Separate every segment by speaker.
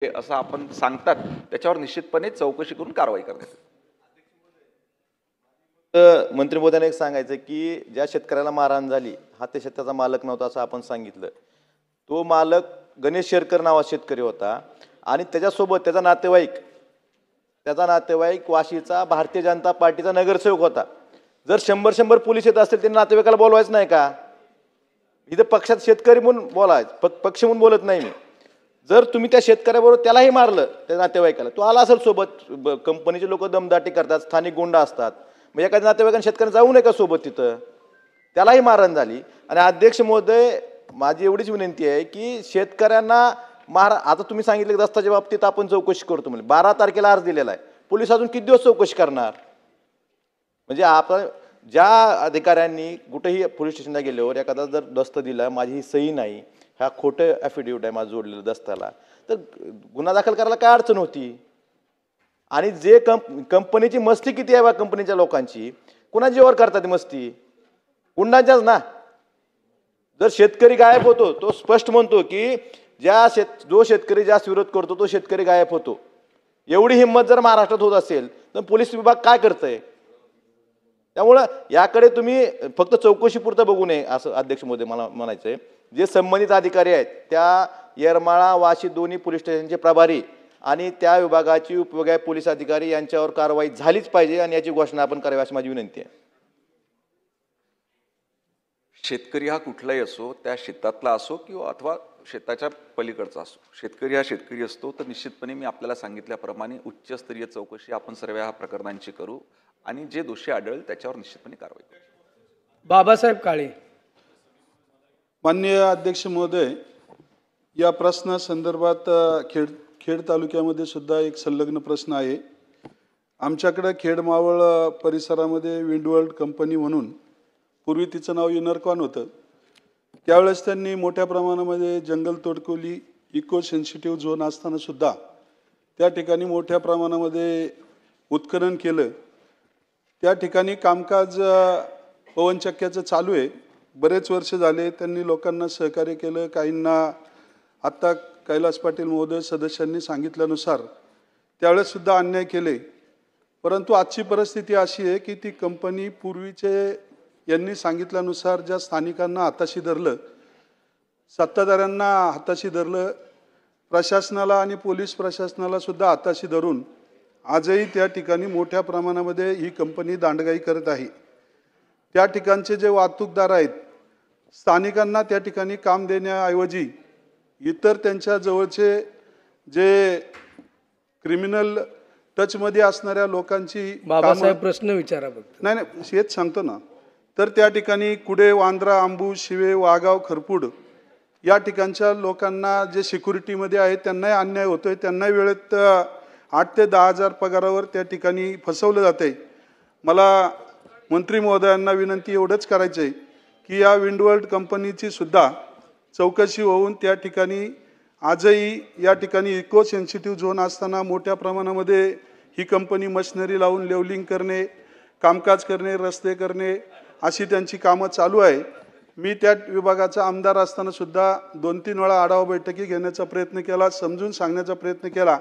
Speaker 1: असं आपण सांगतात त्याच्यावर निश्चितपणे चौकशी करून कारवाई करण्यात येईल.
Speaker 2: तर मंत्री महोदयाने एक सांगायचं की ज्या शेतकऱ्याला मारहाण झाली हा त्या शेताचा मालक नव्हता असं आपण सांगितलं. तो मालक गणेश शेरकर नावाचा शेतकरी होता आणि त्याच्यासोबत त्याचा नातेवाईक वाशीचा भारतीय जनता पार्टीचा नगरसेवक होता. जर 100 पोलीस येत असतील त्यांनी नातेवाईकाला बोलवायचं नाही का? इथं पक्षात शेतकरी म्हणून बोलायचं, पक्ष म्हणून बोलत नाही मी. जर तुम्ही त्या शेतकऱ्याबरोबर त्यालाही मारलं त्या नातेवाईकाला, तो आला असेल सोबत, कंपनीचे लोक दमदाटी करतात, स्थानिक गुंड असतात, मग एखाद्या नातेवाईकाने शेतकऱ्यांना जाऊ नये का सोबत तिथं? त्यालाही मारहाण झाली. आणि अध्यक्ष महोदय माझी एवढीच विनंती आहे की शेतकऱ्यांना आता तुम्ही सांगितलं की दस्ताच्या बाबतीत आपण चौकशी करतो म्हणजे 12 तारखेला अर्ज दिलेला आहे. पोलीस अजून किती दिवस चौकशी करणार? म्हणजे आपण ज्या अधिकाऱ्यांनी कुठेही पोलीस स्टेशनला गेल्यावर एखादा जर दस्त दिला, माझी ही सही नाही, हा खोटं ॲफिडेविट आहे माझं जोडलेलं दस्ताला, तर गुन्हा दाखल करायला काय अडचण होती? आणि जे कंपनीची मस्ती किती आहे बा कंपनीच्या लोकांची, कुणा जीवावर करतात मस्ती? गुंडांच्याच ना. जर शेतकरी गायब होतो, तो स्पष्ट म्हणतो की जो शेतकरी जास्त विरोध करतो तो शेतकरी गायब होतो. एवढी हिंमत जर महाराष्ट्रात होत असेल तर पोलीस विभाग काय करतंय? त्यामुळं याकडे तुम्ही फक्त चौकशीपुरतं बघू नये असं अध्यक्ष महोदय मला म्हणायचंय. जे संबंधित अधिकारी आहेत त्या येरमाळा वाशी दोन्ही पोलीस स्टेशनचे प्रभारी आणि त्या विभागाची उपविभागीय पोलीस अधिकारी यांच्यावर कारवाई झालीच पाहिजे आणि याची घोषणा आपण करावी अशी माझी विनंती आहे.
Speaker 1: शेतकरी हा कुठलाही असो, त्या शेतातला असो किंवा अथवा शेताच्या पलीकडचा असो, शेतकरी हा शेतकरी असतो. तर निश्चितपणे मी आपल्याला सांगितल्याप्रमाणे उच्चस्तरीय चौकशी आपण सर्व ह्या प्रकरणांची करू आणि जे दोषी आढळेल त्याच्यावर निश्चितपणे कारवाई करू.
Speaker 3: बाबासाहेब काळे.
Speaker 4: माननीय अध्यक्ष महोदय, या प्रश्नासंदर्भात खेड तालुक्यामध्ये सुद्धा एक संलग्न प्रश्न आहे. आमच्याकडे खेड मावळ परिसरामध्ये विंडवर्ल्ड कंपनी म्हणून पूर्वी तिचं नाव युनरकॉन होतं. त्यावेळेस त्यांनी मोठ्या प्रमाणामध्ये जंगल तोडकोली इको सेन्सिटिव्ह झोन असताना सुद्धा त्या ठिकाणी मोठ्या प्रमाणामध्ये उत्खनन केलं. त्या ठिकाणी कामकाज पवनचक्क्याचं चालू आहे. बरेच वर्ष झाले त्यांनी लोकांना सहकार्य केलं. काहींना आत्ता कैलास पाटील महोदय सदस्यांनी सांगितल्यानुसार त्यावेळेससुद्धा अन्याय केले. परंतु आजची परिस्थिती अशी आहे की ती कंपनी पूर्वीचे यांनी सांगितल्यानुसार ज्या स्थानिकांना हाताशी धरलं, सत्ताधाऱ्यांना हाताशी धरलं, प्रशासनाला आणि पोलीस प्रशासनाला सुद्धा हाताशी धरून आजही त्या ठिकाणी मोठ्या प्रमाणामध्ये ही कंपनी दांडगाई करत आहे. त्या ठिकाणचे जे वाहतूकदार आहेत, स्थानिकांना त्या ठिकाणी काम देण्याऐवजी इतर त्यांच्या जवळचे जे क्रिमिनल टचमध्ये असणाऱ्या लोकांची
Speaker 3: बाबासाहेब प्रश्न विचारा.
Speaker 4: नाही हेच सांगतो ना. तर त्या ठिकाणी कुडे, वांद्रा, आंबू, शिवे, वाघाव, खरपूड या ठिकाणच्या लोकांना जे सिक्युरिटीमध्ये आहेत त्यांनाही अन्याय होतोय. त्यांनाही वेळेत 8 ते 10 हजार पगारावर त्या ठिकाणी फसवलं जाते. मला मंत्री महोदयांना विनंती एवढंच करायचं आहे की या विंडवर्ल्ड कंपनीची सुद्धा चौकशी होऊन त्या ठिकाणी आजही या ठिकाणी इको सेन्सिटिव्ह झोन असताना मोठ्या प्रमाणामध्ये ही कंपनी मशिनरी लावून लेवलिंग करणे, कामकाज करणे, रस्ते करणे अशी त्यांची कामं चालू आहे. मी त्या विभागाचा आमदार असताना सुद्धा 2-3 वेळा आढावा बैठकी घेण्याचा प्रयत्न केला, समजून सांगण्याचा प्रयत्न केला,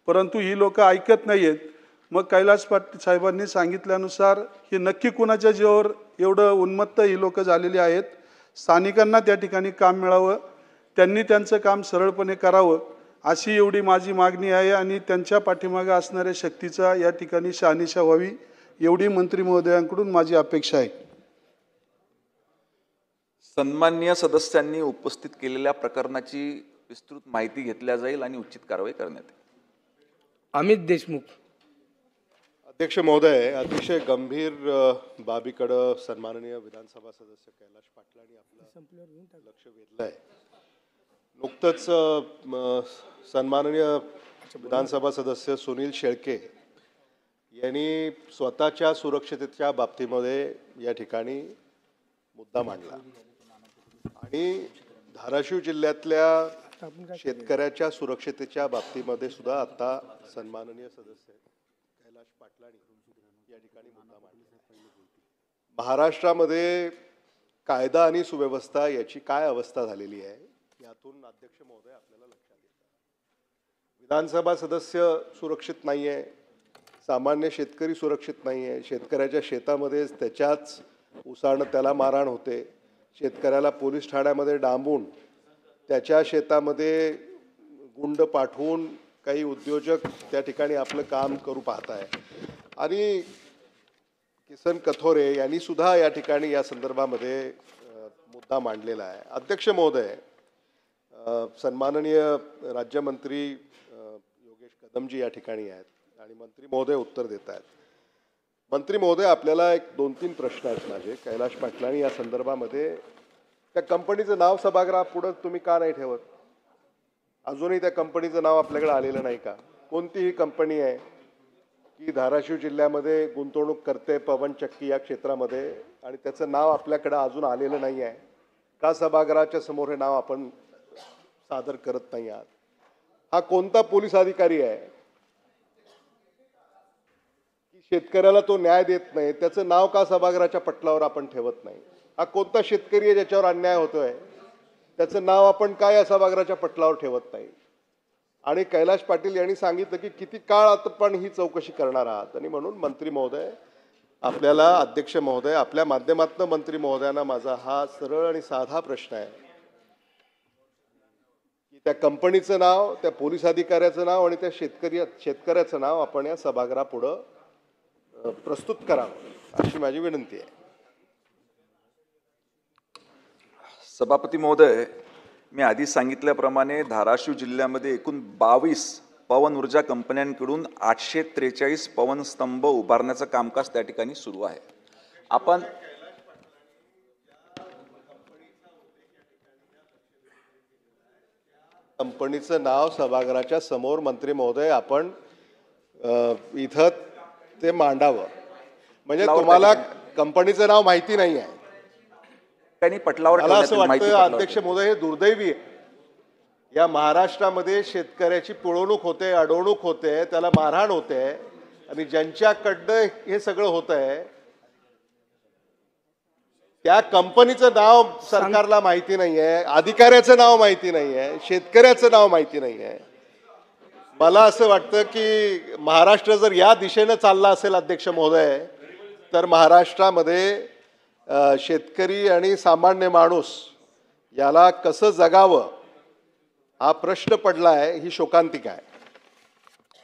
Speaker 4: परंतु ही लोक ऐकत नाही आहेत. मग कैलास पाटील साहेबांनी सांगितल्यानुसार ही नक्की कुणाच्या जीवावर एवढं उन्मत्त ही लोक झालेली आहेत. स्थानिकांना त्या ठिकाणी काम मिळावं, त्यांनी त्यांचं काम सरळपणे करावं अशी एवढी माझी मागणी आहे आणि त्यांच्या पाठीमागे असणाऱ्या शक्तीचा या ठिकाणी शहानिशा व्हावी एवढी मंत्री महोदयांकडून माझी अपेक्षा आहे.
Speaker 1: सन्माननीय सदस्यांनी उपस्थित केलेल्या प्रकरणाची विस्तृत माहिती घेतल्या जाईल आणि उचित कारवाई करण्यात येईल.
Speaker 3: अमित देशमुख.
Speaker 5: अध्यक्ष महोदय, अतिशय गंभीर बाबीकडे सन्माननीय विधानसभा सदस्य कैलास पाटलांनी आपलं लक्ष वेधलं आहे. नुकतंच सन्माननीय विधानसभा सदस्य सुनील शेळके यांनी स्वतःच्या सुरक्षिततेच्या बाबतीमध्ये या ठिकाणी मुद्दा मांडला आणि धाराशिव जिल्ह्यातल्या शेतकऱ्याच्या सुरक्षिततेच्या बाबतीमध्ये सुद्धा आता सन्माननीय सदस्य कैलास पाटलांनी या ठिकाणी मुद्दा मांडला. महाराष्ट्रामध्ये कायदा आणि सुव्यवस्था याची काय अवस्था झालेली आहे यातून अध्यक्ष महोदय आपल्याला लक्षात येतं. विधानसभा सदस्य सुरक्षित नाही आहे, सामान्य शेतकरी सुरक्षित नाही आहे. शेतकऱ्याच्या शेतामध्येच त्याच्याच उसानं त्याला मारहाण होते. शेतकऱ्याला पोलीस ठाण्यामध्ये डांबून त्याच्या शेतामध्ये गुंड पाठवून काही उद्योजक त्या ठिकाणी आपलं काम करू पाहत आहे. आणि किसन कथोरे यांनी सुद्धा या ठिकाणी या संदर्भामध्ये मुद्दा मांडलेला आहे. अध्यक्ष महोदय, सन्माननीय राज्यमंत्री योगेश कदमजी या ठिकाणी आहेत आणि मंत्री महोदय उत्तर देत आहेत. मंत्री महोदय, आपल्याला एक 2-3 प्रश्न आहेत माझे. कैलाश पाटलांनी या संदर्भामध्ये त्या कंपनीचं नाव सभागृहापुढं तुम्ही का नाही ठेवत? अजूनही त्या कंपनीचं नाव आपल्याकडे आलेलं नाही का? कोणतीही कंपनी आहे की धाराशिव जिल्ह्यामध्ये गुंतवणूक करते पवनचक्की या क्षेत्रामध्ये आणि त्याचं नाव आपल्याकडे अजून आलेलं नाही आहे का? सभागृहाच्या समोर हे नाव आपण सादर करत नाही आहात? हा कोणता पोलीस अधिकारी आहे की शेतकऱ्याला तो न्याय देत नाही? त्याचं नाव का सभागृहाच्या पटलावर आपण ठेवत नाही? हा कोणता शेतकरी आहे ज्याच्यावर अन्याय होतोय? त्याचं नाव आपण काय या सभागृहाच्या पटलावर ठेवत नाही? आणि कैलाश पाटील यांनी सांगितलं की किती काळ आपण ही चौकशी करणार आहात. आणि म्हणून मंत्री महोदय, आपल्याला अध्यक्ष महोदय, आपल्या माध्यमातून मंत्री महोदयांना माझा हा सरळ आणि साधा प्रश्न आहे की त्या कंपनीचं नाव, त्या पोलीस अधिकाऱ्याचं नाव आणि त्या शेतकऱ्याचं नाव आपण या सभागृहापुढं प्रस्तुत करावं, अशी माझी विनंती आहे.
Speaker 1: सभापती महोदय, मी आधी सांगितल्याप्रमाणे धाराशिव जिल्ह्यामध्ये एकूण 22 पवन ऊर्जा कंपन्यांकडून 843 पवन स्तंभ उभारण्याचं कामकाज त्या ठिकाणी सुरू आहे. आपण
Speaker 5: कंपनीचं नाव सभागृहाच्या समोर मंत्री महोदय आपण इथं ते मांडावं. म्हणजे तुम्हाला कंपनीचं नाव माहिती नाही आहे.
Speaker 1: त्यांनी पटलावर
Speaker 5: मला असं
Speaker 1: ठेवण्यात माहिती
Speaker 5: वाटतं
Speaker 1: पटलावर
Speaker 5: अध्यक्ष महोदय, हे दुर्दैवी आहे. या महाराष्ट्रामध्ये शेतकऱ्याची पिळवणूक होते, अडवणूक होते, त्याला मारहाण होते आणि ज्यांच्याकडनं हे सगळं होत आहे त्या कंपनीचं नाव सरकारला माहिती नाही आहे, अधिकाऱ्याचं नाव माहिती नाही आहे, शेतकऱ्याचं नाव माहिती नाही आहे. मला असं वाटतं की महाराष्ट्र जर या दिशेनं चालला असेल अध्यक्ष महोदय, तर महाराष्ट्रामध्ये शेतकरी आणि सामान्य माणूस याला कसं जगावं हा प्रश्न पडला आहे. ही शोकांतिका आहे.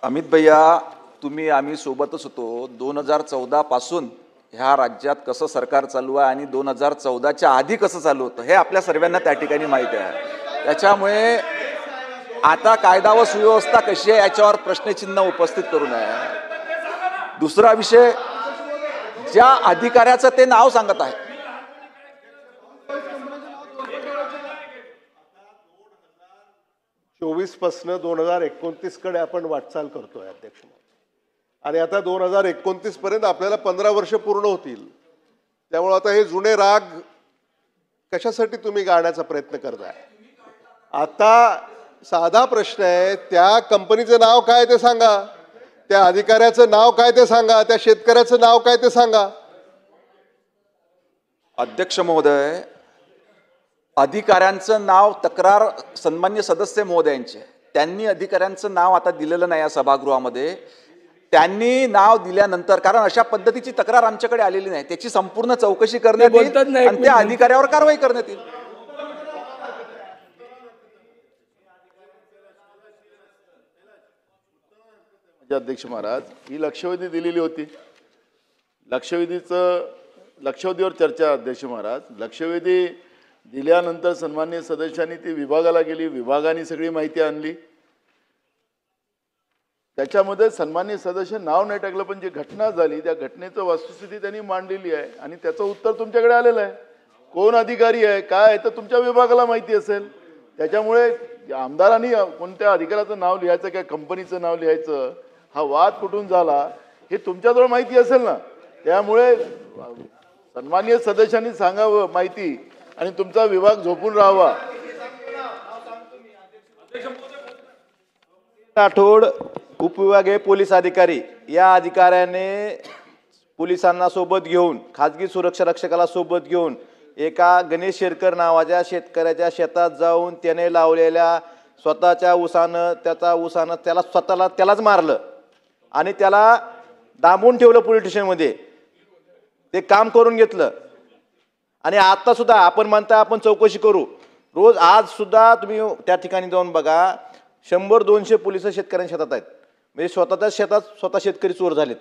Speaker 1: अमित भैया, आम्ही सोबतच होतो. 2014 पासून ह्या राज्यात कसं सरकार चालू आहे आणि 2014च्या आधी कसं चालू होतं हे आपल्या सर्वांना त्या ठिकाणी माहिती आहे. त्याच्यामुळे आता कायदा व सुव्यवस्था कशी आहे याच्यावर प्रश्नचिन्ह उपस्थित करू नये. दुसरा विषय, ज्या अधिकाऱ्याचं ते नाव सांगत आहे,
Speaker 5: चोवीस पासून 2029 कडे आपण वाटचाल करतोय अध्यक्ष. आणि आता 2029 पर्यंत आपल्याला 15 वर्ष पूर्ण होतील. त्यामुळे आता हे जुने राग कशासाठी तुम्ही गाण्याचा प्रयत्न करताय? आता साधा प्रश्न आहे, त्या कंपनीचं नाव काय ते सांगा, त्या अधिकाऱ्याचं नाव काय ते सांगा, त्या शेतकऱ्याचं नाव काय ते सांगा.
Speaker 1: अध्यक्ष महोदय, अधिकाऱ्यांचं नाव तक्रार सन्मान्य सदस्य महोदयांचे, त्यांनी अधिकाऱ्यांचं नाव आता दिलेलं नाही या सभागृहामध्ये. त्यांनी नाव दिल्यानंतर, कारण अशा पद्धतीची तक्रार आमच्याकडे आलेली नाही, त्याची संपूर्ण चौकशी करण्यात येईल आणि त्या अधिकाऱ्यावर कारवाई करण्यात येईल.
Speaker 6: अध्यक्ष महाराज, ही लक्षवेधी दिलेली होती. लक्षवेधीवर चर्चा. अध्यक्ष महाराज, लक्षवेधी दिल्यानंतर सन्माननीय सदस्यांनी ती विभागाला गेली, विभागाने सगळी माहिती आणली. त्याच्यामध्ये सन्माननीय सदस्य नाव नाही टाकलं, पण जी घटना झाली त्या घटनेचं वस्तुस्थिती त्यांनी मांडलेली आहे आणि त्याचं उत्तर तुमच्याकडे आलेलं आहे. कोण अधिकारी आहे, काय आहे, तर तुमच्या विभागाला माहिती असेल. त्याच्यामुळे आमदारांनी कोणत्या अधिकाऱ्याचं नाव लिहायचं, काय कंपनीचं नाव लिहायचं, हा वाद कुठून झाला हे तुमच्याजवळ माहिती असेल ना. त्यामुळे सन्माननीय सदस्यांनी सांगावं माहिती आणि तुमचा विभाग झोपून राहावा.
Speaker 2: राठोड उपविभागीय पोलीस अधिकारी, या अधिकाऱ्याने पोलिसांना सोबत घेऊन, खाजगी सुरक्षा रक्षकाला सोबत घेऊन एका गणेश शेरकर नावाच्या शेतकऱ्याच्या शेतात जाऊन त्याने लावलेल्या स्वतःच्या उसानं त्याला त्यालाच मारलं आणि त्याला डांबून ठेवलं पोलीस स्टेशनमध्ये, ते काम करून घेतलं. आणि आता सुद्धा आपण म्हणता आपण चौकशी करू, रोज आज सुद्धा तुम्ही त्या ठिकाणी जाऊन बघा, 100-200 पोलिस शेतकऱ्यांच्या शेतात आहेत. म्हणजे स्वतःच्या शेतात स्वतः शेतकरी चोर झालेत.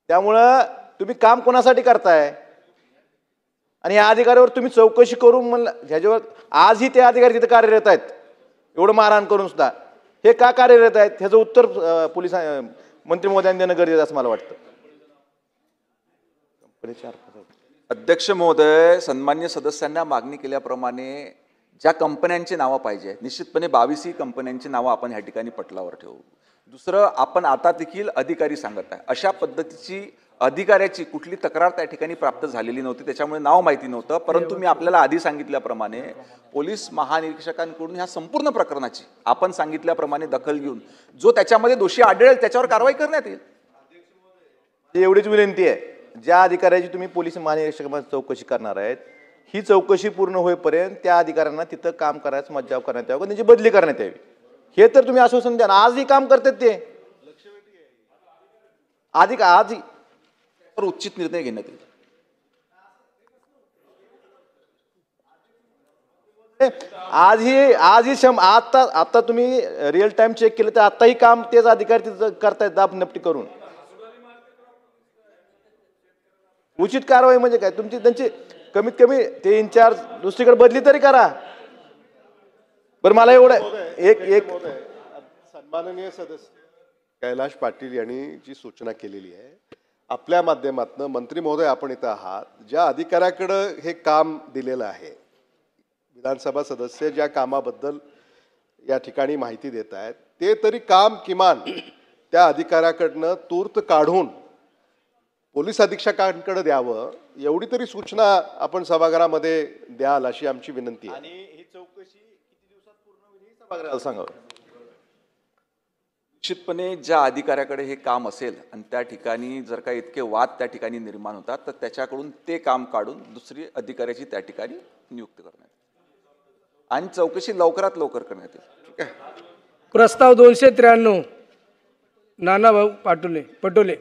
Speaker 2: त्यामुळं तुम्ही काम कोणासाठी करताय? आणि या अधिकाऱ्यावर तुम्ही चौकशी करून म्हणलं, ह्याच्यावर आजही ते अधिकारी तिथे कार्यरत आहेत, एवढं मारहाण करून सुद्धा. हे का कार्यरत आहेत ह्याचं उत्तर पोलीस मंत्री महोदयांनी देणं गरजेचं असं मला वाटतं.
Speaker 1: अध्यक्ष महोदय, सन्मान्य सदस्यांना मागणी केल्याप्रमाणे ज्या कंपन्यांची नावं पाहिजे, निश्चितपणे 22 कंपन्यांची नावं आपण ह्या ठिकाणी पटलावर ठेवू. दुसरं, आपण आता देखील अधिकारी सांगत आहे, अशा पद्धतीची अधिकाऱ्याची कुठली तक्रार त्या ठिकाणी प्राप्त झालेली नव्हती, त्याच्यामुळे नाव माहिती नव्हतं. परंतु मी आपल्याला आधी सांगितल्याप्रमाणे पोलीस महानिरीक्षकांकडून ह्या संपूर्ण प्रकरणाची आपण सांगितल्याप्रमाणे दखल घेऊन जो त्याच्यामध्ये दोषी आढळेल त्याच्यावर कारवाई करण्यात येईल.
Speaker 2: एवढीच विनंती आहे, ज्या अधिकाऱ्याची तुम्ही पोलीस महानिरीक्षकांमध्ये चौकशी करणार आहेत, ही चौकशी पूर्ण होईपर्यंत त्या अधिकाऱ्यांना तिथं काम करायचं मज्जाव करण्यात यावं, त्यांची बदली करण्यात यावी. हे तर तुम्ही आश्वासन द्या ना. आजही काम करतात ते, आजही
Speaker 1: उचित निर्णय घेण्यात येईल.
Speaker 2: आजही आता तुम्ही रिअल टाइम चेक केलं तर आताही काम तेच अधिकारी तिथं करतायत दाब नपटी करून. उचित कारवाई म्हणजे काय? तुमची त्यांची कमीत कमी ते इन्चार्ज दुसरीकडे बदली तरी करा. बरं, मला एवढं एक
Speaker 5: सन्माननीय सदस्य कैलाश पाटील यांनी जी सूचना केलेली आहे, आपल्या माध्यमातून मंत्री महोदय आपण इथं आहात, ज्या अधिकाऱ्याकडं हे काम दिलेलं आहे, विधानसभा सदस्य ज्या कामाबद्दल या ठिकाणी माहिती देत आहेत, ते तरी काम किमान त्या अधिकाऱ्याकडनं तूर्त काढून पोलीस अधीक्षकांकडे द्यावं, एवढी तरी सूचना आपण सभागृहामध्ये द्याल अशी आमची विनंती आहे.
Speaker 2: आणि ही चौकशी किती दिवसात पूर्ण होईल हे सभागृहाला सांगावं.
Speaker 1: निश्चितपणे ज्या अधिकाऱ्याकडे हे काम असेल आणि त्या ठिकाणी जर का इतके वाद त्या ठिकाणी निर्माण होतात, तर त्याच्याकडून ते काम काढून दुसरी अधिकाऱ्याची त्या ठिकाणी नियुक्ती करण्यात येईल आणि चौकशी लवकरात लवकर करण्यात येईल. ठीक आहे.
Speaker 3: प्रस्ताव 293 नानाभाऊ पटोले.